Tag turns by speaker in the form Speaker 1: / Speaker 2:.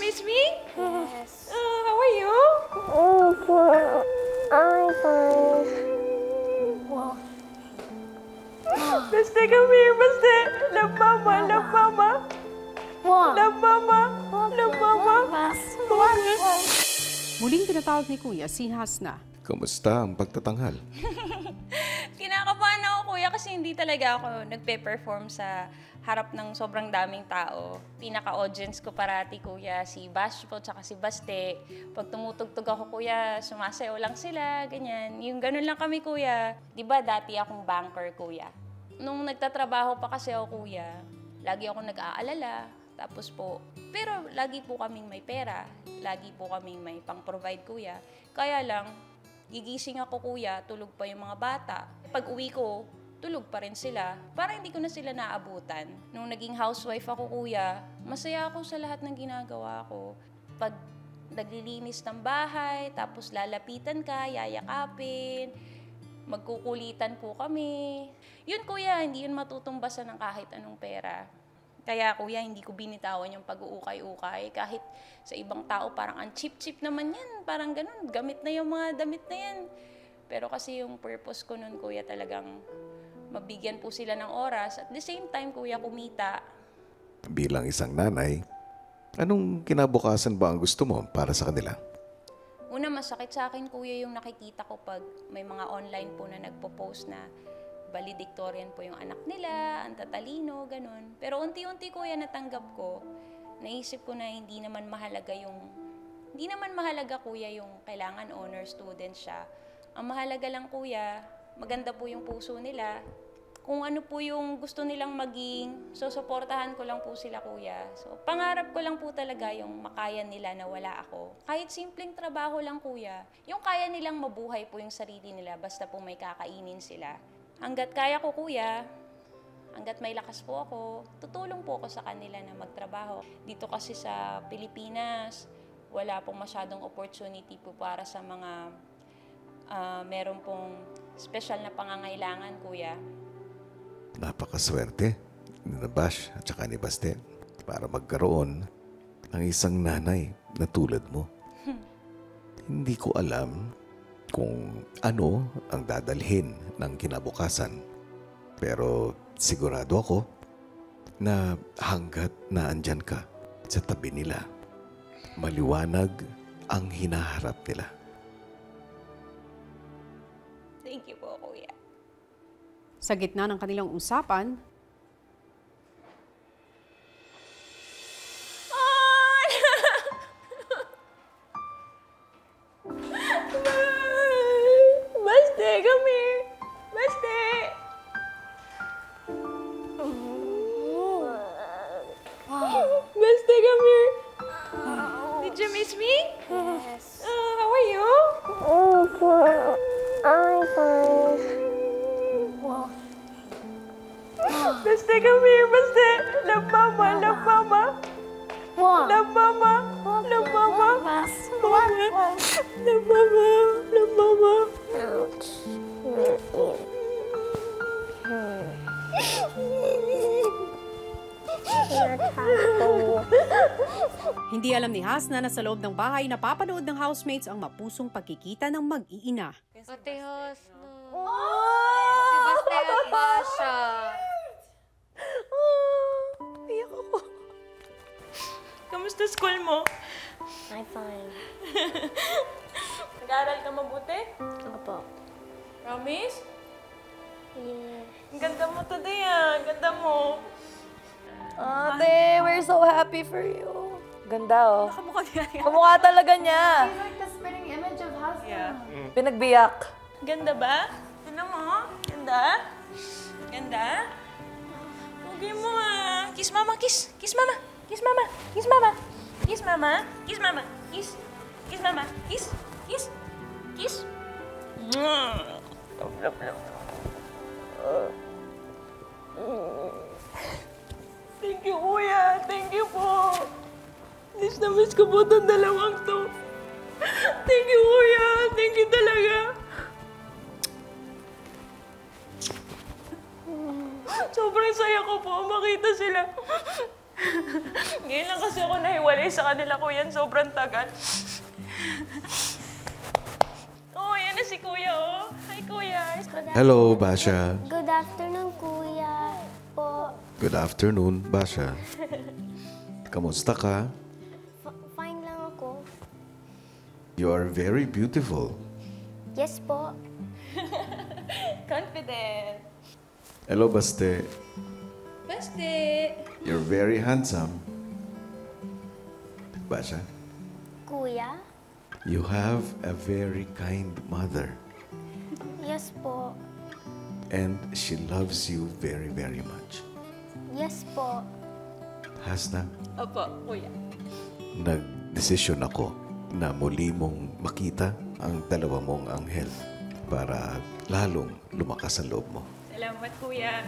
Speaker 1: miss me?
Speaker 2: Yes.
Speaker 1: How are you?
Speaker 2: I'm fine.
Speaker 1: Basta, come here, basta. Love mama, love mama.
Speaker 2: What?
Speaker 1: Love mama, love mama.
Speaker 3: Muling tinatawag ni Kuya si Hasna.
Speaker 4: Kamusta ang pagtatanghal?
Speaker 1: Kinakabahan ako, kuya, kasi hindi talaga ako nagpe-perform sa harap ng sobrang daming tao. Pinaka-audience ko parati, kuya, si Bash po, tsaka si Baste. Pag tumutugtog ako, kuya, sumasayaw lang sila, ganyan. Yung ganun lang kami, kuya. Diba, dati akong banker, kuya. Nung nagtatrabaho pa kasi ako, kuya, lagi ako nag-aalala. Tapos po, pero lagi po kaming may pera. Lagi po kaming may pang-provide, kuya. Kaya lang, gigising ako, kuya, tulog pa yung mga bata. Pag uwi ko, tulog pa rin sila. Para hindi ko na sila naabutan. Nung naging housewife ako, kuya, masaya ako sa lahat ng ginagawa ko. Pag naglilinis ng bahay, tapos lalapitan ka, yayakapin, magkukulitan po kami. Yun, kuya, hindi yun matutumbasan ng kahit anong pera. Kaya, kuya, hindi ko binitawan yung pag-uukay-ukay. Kahit sa ibang tao, parang ang cheap-cheap naman yan. Parang ganun, gamit na yung mga damit na yan. Pero kasi yung purpose ko nun, kuya, talagang mabigyan po sila ng oras. At the same time, kuya, kumita.
Speaker 4: Bilang isang nanay, anong kinabukasan ba ang gusto mo para sa kanila?
Speaker 1: Una, masakit sa akin, kuya, yung nakikita ko pag may mga online po na nagpo-post na valedictorian po yung anak nila, ang tatalino, ganun. Pero unti-unti, kuya, natanggap ko. Naisip ko na hindi naman mahalaga, kuya, yung kailangan honor student siya. Ang mahalaga lang, kuya, maganda po yung puso nila. Kung ano po yung gusto nilang maging, so suportahan ko lang po sila, kuya. So pangarap ko lang po talaga yung makaya nila na wala ako. Kahit simpleng trabaho lang, kuya, yung kaya nilang mabuhay po yung sarili nila basta po may kakainin sila. Hanggat kaya ko, kuya, hanggat may lakas po ako, tutulong po ako sa kanila na magtrabaho. Dito kasi sa Pilipinas, wala pong masyadong opportunity po para sa mga meron pong special na pangangailangan, kuya.
Speaker 4: Napakaswerte ni Bash at saka ni Baste para magkaroon ng isang nanay na tulad mo. Hindi ko alam kung ano ang dadalhin ng kinabukasan. Pero sigurado ako na hanggat naandyan ka sa tabi nila, maliwanag ang hinaharap nila.
Speaker 1: Thank you po, kuya.
Speaker 3: Sa gitna ng kanilang usapan,
Speaker 1: Baste, come here. Baste. Baste, come here. Did you miss me?
Speaker 2: Yes.
Speaker 1: How are you?
Speaker 2: I'm fine.
Speaker 1: Baste, come here. Baste. Love mama, love mama.
Speaker 2: What?
Speaker 1: Love mama, love mama. Love mama, love mama.
Speaker 2: Ouch.
Speaker 3: hindi alam ni Hasna na sa loob ng bahay napapanood ng housemates ang mapusong pagkikita ng mag-iina.
Speaker 5: Ate Hasna. Si Baste at Basha.
Speaker 1: Iyak ako. Kamusta school mo?
Speaker 2: I'm fine.
Speaker 1: Nag-aaral ka mabuti?
Speaker 2: Opo.
Speaker 1: Promise?
Speaker 2: Yeah.
Speaker 1: Ang ganda mo today, ah. Ang ganda mo.
Speaker 6: Ate, we're so happy for you. Ganda, oh.
Speaker 1: Kamukha niya.
Speaker 6: Kamukha talaga niya.
Speaker 5: Like the spitting image of Hasna.
Speaker 1: Yeah.
Speaker 6: Pinagbiyak.
Speaker 1: Ganda ba? Tignan mo. Ganda? Ganda? Pugay mo, ah. Kiss mama, kiss. Kiss mama. Kiss mama. Kiss mama. Kiss mama. Kiss mama. Kiss. Kiss mama. Kiss. Kiss. Kiss. Love, love, love. Thank you, kuya. Thank you po. Miss na miss ko po itong dalawang to. Thank you, kuya. Thank you talaga. Sobrang saya ko po makita sila. Ngayon lang kasi ako nahiwalay sa kanila, kuya. Sobrang tagal. Oh, yan na si kuya, oh. Hi, kuya.
Speaker 4: Hello, Basha.
Speaker 2: Good afternoon, kuya. Po.
Speaker 4: Good afternoon, Basha. Kamusta ka?
Speaker 2: Fine lang ako.
Speaker 4: You are very beautiful.
Speaker 2: Yes po.
Speaker 1: Confident.
Speaker 4: Hello, Baste.
Speaker 1: Basti.
Speaker 4: You're very handsome. Basha,
Speaker 2: Kuya?
Speaker 4: you have a very kind mother.
Speaker 2: Yes po.
Speaker 4: And she loves you very, very much.
Speaker 2: Yes po.
Speaker 4: Hasna,
Speaker 1: Opo, kuya.
Speaker 4: nagdesisyon ako na muli mong makita ang dalawa mong anghel para lalong lumakas ang loob mo.
Speaker 1: Salamat, kuya.